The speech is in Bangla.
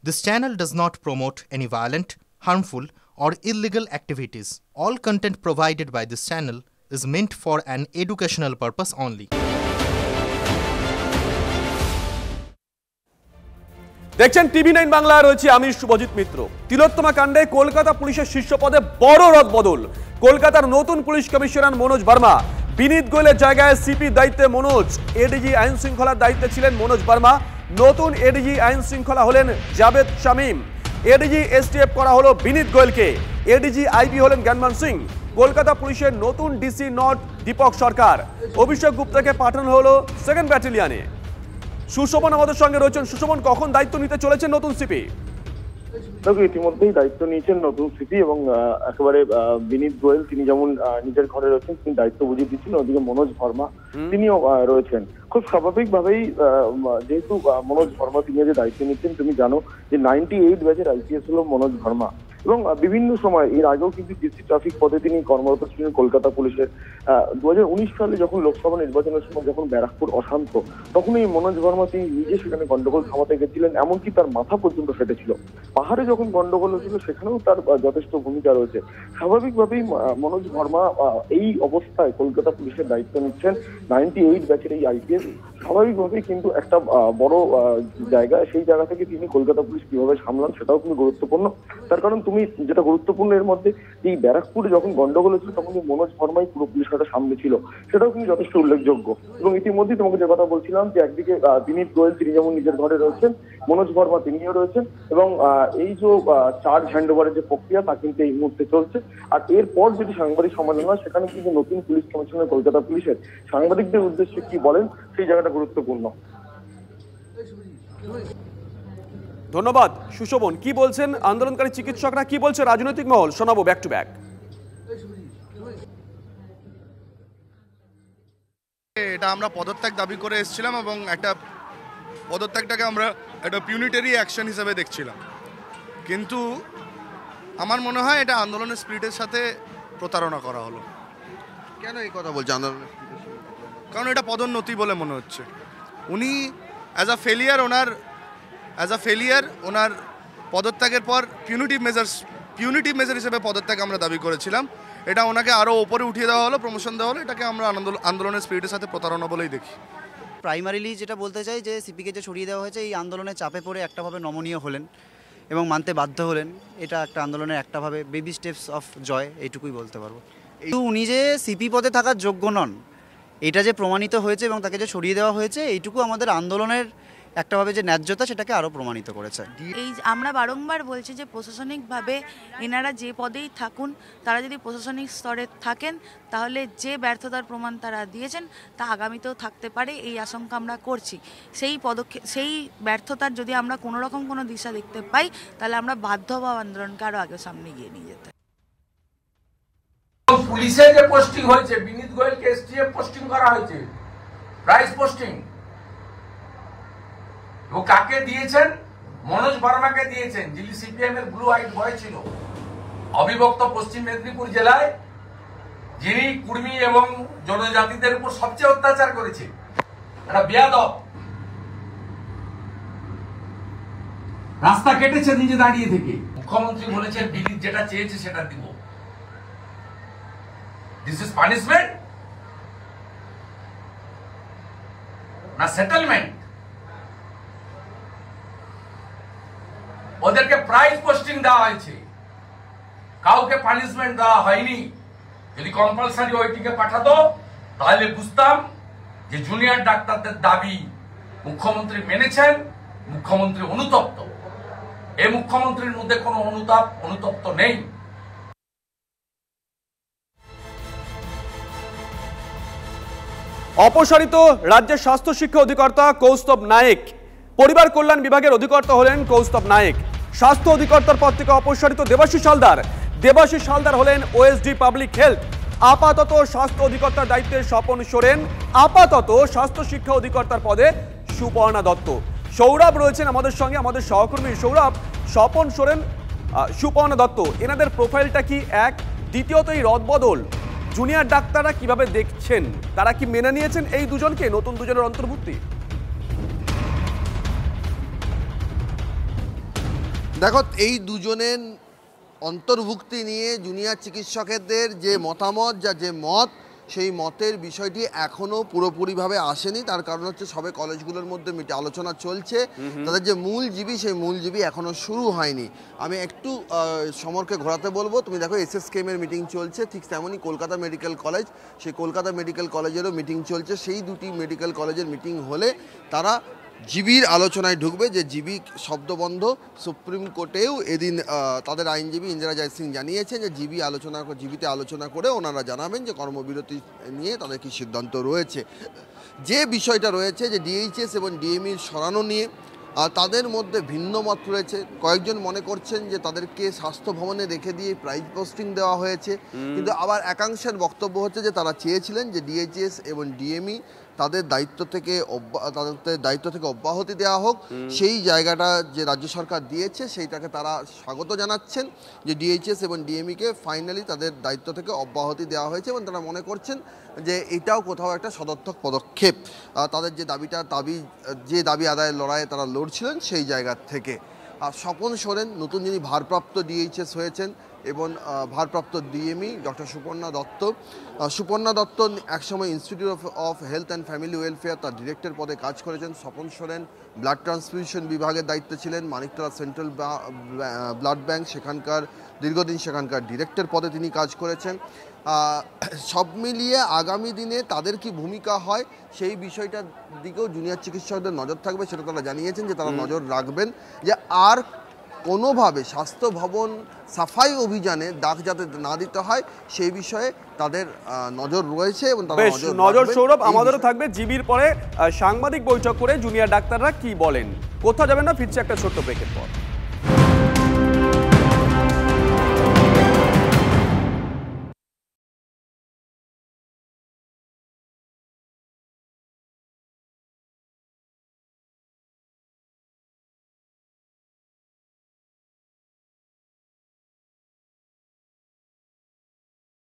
This channel does not promote any violent, harmful, or illegal activities. All content provided by this channel is meant for an educational purpose only. দেখছেন টিভি9 বাংলা, রয়েছে আমি শুভজিৎ মিত্র। তিলোত্তমা কাণ্ডে কলকাতা পুলিশের শীর্ষ পদে বড় রদবদল। কলকাতার নতুন পুলিশ কমিশনার মনোজ ভার্মা, বিনীত গোয়েলের জায়গায় সিপি দায়িত্বে মনোজ। এডিজি আইন শৃঙ্খলার দায়িত্বে ছিলেন মনোজ ভার্মা। নতুন এডিজি আইন শৃঙ্খলা হলেন জাভেদ শামীম। এডিজি এসটিএফ করা হলো বিনীত গোয়েলকে। এডিজি আইবি হলেন জ্ঞানমান সিং। কলকাতা পুলিশের নতুন ডিসি নট দীপক সরকার। অভিষেক গুপ্তাকে পাঠানো হলো 2nd ব্যাটালিয়নে। সুশোভন আমাদের সঙ্গে রয়েছেন। সুশোভন, কখন দায়িত্ব নিতে চলেছেন নতুন সিপি? দেখো, ইতিমধ্যেই দায়িত্ব নিয়েছেন নতুন সিপি এবং একেবারে বিনীত গোয়েল তিনি যেমন নিজের ঘরে রয়েছেন, তিনি দায়িত্ব বুঝিয়ে দিচ্ছেন। ওদিকে মনোজ ভার্মা তিনিও রয়েছেন। খুব স্বাভাবিকভাবেই যেহেতু মনোজ ভার্মা তিনি যে দায়িত্ব নিচ্ছেন, তুমি জানো যে 98 ব্যাচের আইপিএস হলো মনোজ ভার্মা এবং বিভিন্ন সময় এর আগেও কিন্তু ডিসি ট্রাফিক পদে তিনি কর্মরত ছিলেন কলকাতা পুলিশের। 2019 সালে যখন লোকসভা নির্বাচনের সময় যখন ব্যারাকপুর অশান্ত, তখন এই মনোজ ভার্মা তিনি নিজে সেখানে গন্ডগোল থামাতে গেছিলেন, এমনকি তার মাথা পর্যন্ত ফেটেছিল। পাহাড়ে যখন গন্ডগোল হয়েছিল সেখানেও তার যথেষ্ট ভূমিকা রয়েছে। স্বাভাবিকভাবেই মনোজ ভার্মা এই অবস্থায় কলকাতা পুলিশের দায়িত্ব নিচ্ছেন, 98 ব্যাচের এই আইপিএস। স্বাভাবিকভাবেই কিন্তু একটা বড় জায়গা, সেই জায়গা থেকে তিনি কলকাতা পুলিশ কিভাবে সামলান সেটাও কিন্তু গুরুত্বপূর্ণ। তার কারণ তুমি যেটা গুরুত্বপূর্ণ এর মধ্যে, এই ব্যারাকপুরে যখন গন্ডগোল হয়েছিল তখন মনোজ ভার্মাই পুরো পুলিশটা সামনে ছিল, সেটাও কিন্তু যথেষ্ট উল্লেখযোগ্য। এবং ইতিমধ্যেই তোমাকে যে কথা বলছিলাম যে একদিকে বিনীত গোয়েল তিনি যেমন নিজের ঘরে রয়েছেন, মনোজ ভার্মা তিনিও রয়েছেন এবং এই যে চার্জ হ্যান্ডওভারের যে প্রক্রিয়া তা কিন্তু এই মুহূর্তে চলছে। আর এরপর যদি সাংবাদিক সম্মেলন হয়, সেখানে কিন্তু নতুন পুলিশ কমিশনার কলকাতা পুলিশের সাংবাদিকদের উদ্দেশ্যে কি বলেন সেই জায়গাটা গুরুত্বপূর্ণ। ধন্যবাদ সুশোভন। কি বলছেন আন্দোলনকারী চিকিৎসকরা, কি বলছে রাজনৈতিক মহল, শোনাবো ব্যাক টু ব্যাক। এটা আমরা পদত্যাগ দাবি করে এসেছিলাম এবং একটা পদত্যাগটাকে আমরা একটা পিউনিটারি অ্যাকশন হিসেবে দেখছিলাম, কিন্তু আমার মনে হয় এটা আন্দোলনের স্পিরিটের সাথে প্রতারণা করা হলো। কেন এই কথা বলছে আন্দোলনের? কারণ এটা পদোন্নতি বলে মনে হচ্ছে। উনি অ্যাজ আ ফেলিয়ার ওনার পদত্যাগের পর পিউনিটিভ মেজার হিসেবে পদত্যাগ আমরা দাবি করেছিলাম। এটা ওনাকে আরও ওপরে উঠিয়ে দেওয়া হলো, প্রমোশন দেওয়া হলো। এটাকে আমরা আন্দোলনের স্পিরিটের সাথে প্রতারণা বলেই দেখি। প্রাইমারিলি যেটা বলতে চাই যে সিপিকে যে সরিয়ে দেওয়া হয়েছে, এই আন্দোলনে চাপে পড়ে একটাভাবে নমনীয় হলেন এবং মানতে বাধ্য হলেন। এটা একটা আন্দোলনের একটাভাবে বেবি স্টেপস অফ জয়, এইটুকুই বলতে পারবো। কিন্তু উনি যে সিপি পদে থাকার যোগ্য নন, এটা যে প্রমাণিত হয়েছে এবং তাকে যে সরিয়ে দেওয়া হয়েছে, এইটুকু আমাদের আন্দোলনের একটাভাবে যে ন্যায্যতা সেটাকে আরও প্রমাণিত করেছে। এই আমরা বারংবার বলছি যে প্রশাসনিকভাবে এনারা যে পদেই থাকুন, তারা যদি প্রশাসনিক স্তরে থাকেন তাহলে যে ব্যর্থতার প্রমাণ তারা দিয়েছেন তা আগামীতেও থাকতে পারে, এই আশঙ্কা আমরা করছি। সেই ব্যর্থতার যদি আমরা কোনো রকম কোনো দিশা দেখতে পাই, তাহলে আমরা বাধ্য হব আন্দোলনকে আরও আগে সামনে গিয়ে নিয়ে যেতে। পুলিশে যে পোস্টিং হয়েছে, বিনীত গোয়েলকে এসটিএফ পোস্টিং করা হয়েছে, প্রাইস পোস্টিং। ও কাকে দিয়েছেন? মনোজ ভার্মাকে দিয়েছেন, যিনি সিপিএম এর ব্লু হোয়াইট বয় ছিল। অবিভক্ত পশ্চিম মেদিনীপুর জেলায় যিনি কুর্মী এবং জনজাতিদের উপর সবচেয়ে অত্যাচার করেছে, একটা বেয়াদব। রাস্তা কেটেছে নিজে দাঁড়িয়ে থেকে। মুখ্যমন্ত্রী বলেছেন বিনীত যেটা চেয়েছে সেটা দিব। দিস ইজ পানিশমেন্ট না সেটেলমেন্ট? ওদেরকে প্রাইজ পোস্টিং দেওয়া হয়েছে, কাউকে পানিশমেন্ট দেওয়া হয়নি। যদি কম্পালসারি ওইটিকে পাঠাতো তাহলে বুঝতাম যে জুনিয়র ডাক্তারদের দাবি মুখ্যমন্ত্রী মেনেছেন, মুখ্যমন্ত্রী অনুতপ্ত। এই মুখ্যমন্ত্রীর মধ্যে কোনো অনুতপ্ত নেই। অপসারিত রাজ্যের স্বাস্থ্য শিক্ষা অধিকর্তা কৌস্তব নায়েক, পরিবার কল্যাণ বিভাগের অধিকর্তা হলেন কৌস্তব নায়েক। স্বাস্থ্য অধিকর্তার পদ থেকে অপসারিত দেবাশিস হালদার। দেবাশিস হালদার হলেন ওএসডি পাবলিক হেলথ। আপাতত স্বাস্থ্য অধিকর্তার দায়িত্বে স্বপন সোরেন, আপাতত স্বাস্থ্য শিক্ষা অধিকর্তার পদে সুপর্ণা দত্ত। সৌরভ রয়েছেন আমাদের সঙ্গে, আমাদের সহকর্মী সৌরভ। স্বপন সোরেন, সুপর্ণা দত্ত, এনাদের প্রোফাইলটা কি এক? দ্বিতীয়ত এই রদবদল জুনিয়র ডাক্তাররা কিভাবে দেখছেন? তারা কি মেনে নিয়েছেন এই দুজনকে, নতুন দুজনের অন্তর্ভুক্তি? দেখো, এই দুজনের অন্তর্ভুক্তি নিয়ে জুনিয়র চিকিৎসকের যে মতামত, যে মত, সেই মতের বিষয়টি এখনো পুরোপুরিভাবে আসেনি। তার কারণ হচ্ছে সবে কলেজগুলোর মধ্যে আলোচনা চলছে, তাদের যে মূলজীবী সেই মূলজীবী এখনো শুরু হয়নি। আমি একটু সমরকে ঘোরাতে বলবো। তুমি দেখো SSKM-এর মিটিং চলছে, ঠিক তেমনই কলকাতা মেডিকেল কলেজ, সেই কলকাতা মেডিকেল কলেজেরও মিটিং চলছে। সেই দুটি মেডিকেল কলেজের মিটিং হলে তারা জিবির আলোচনায় ঢুকবে, যে জিবি শব্দবন্ধ। সুপ্রিম কোর্টেও এদিন তাদের আইনজীবী ইন্দিরা জয় সিং জানিয়েছেন যে জিবিতে আলোচনা করে ওনারা জানাবেন যে কর্মবিরতি নিয়ে তাদের কী সিদ্ধান্ত রয়েছে। যে বিষয়টা রয়েছে যে DHS এবং DME সরানো নিয়ে তাদের মধ্যে ভিন্ন মত রয়েছে। কয়েকজন মনে করছেন যে তাদেরকে স্বাস্থ্য ভবনে রেখে দিয়ে প্রাইজ পোস্টিং দেওয়া হয়েছে, কিন্তু আবার একাংশের বক্তব্য হচ্ছে যে তারা চেয়েছিলেন যে DHS এবং DME তাদের দায়িত্ব থেকে অব্যাহতি দেওয়া হোক। সেই জায়গাটা যে রাজ্য সরকার দিয়েছে সেইটাকে তারা স্বাগত জানাচ্ছেন, যে DHS এবং DME-কে ফাইনালি তাদের দায়িত্ব থেকে অব্যাহতি দেওয়া হয়েছে, এবং তারা মনে করছেন যে এটাও কোথাও একটা সদর্থক পদক্ষেপ তাদের যে দাবি আদায়ের লড়াইয়ে তারা লড়ছিলেন সেই জায়গা থেকে। আর স্বপন সোরেন নতুন যিনি ভারপ্রাপ্ত DHS হয়েছেন এবং ভারপ্রাপ্ত DME ডক্টর সুপর্ণা দত্ত একসময় institute of health and family welfare তার ডিরেক্টর পদে কাজ করেছেন। স্বপন সোরেন ব্লাড ট্রান্সফিউশন বিভাগের দায়িত্বে ছিলেন, মানিকতলা সেন্ট্রাল ব্লাড ব্যাংক দীর্ঘদিন সেখানকার ডিরেক্টর পদে তিনি কাজ করেছেন। সব মিলিয়ে আগামী দিনে তাদের কি ভূমিকা হয় সেই বিষয়টার দিকেও জুনিয়র চিকিৎসকদের নজর থাকবে, সেটা তারা জানিয়েছেন যে তারা নজর রাখবেন যে আর কোনোভাবে স্বাস্থ্য ভবন সাফাই অভিযানে দাগ যাতে না দিতে হয় সেই বিষয়ে তাদের নজর রয়েছে এবং তারা নজর সৌরভ আমাদেরও থাকবে। জিবির পরে সাংবাদিক বৈঠক করে জুনিয়র ডাক্তাররা কি বলেন, কোথাও যাবেন না, ফিরছে একটা ছোট্ট ব্রেকের পর।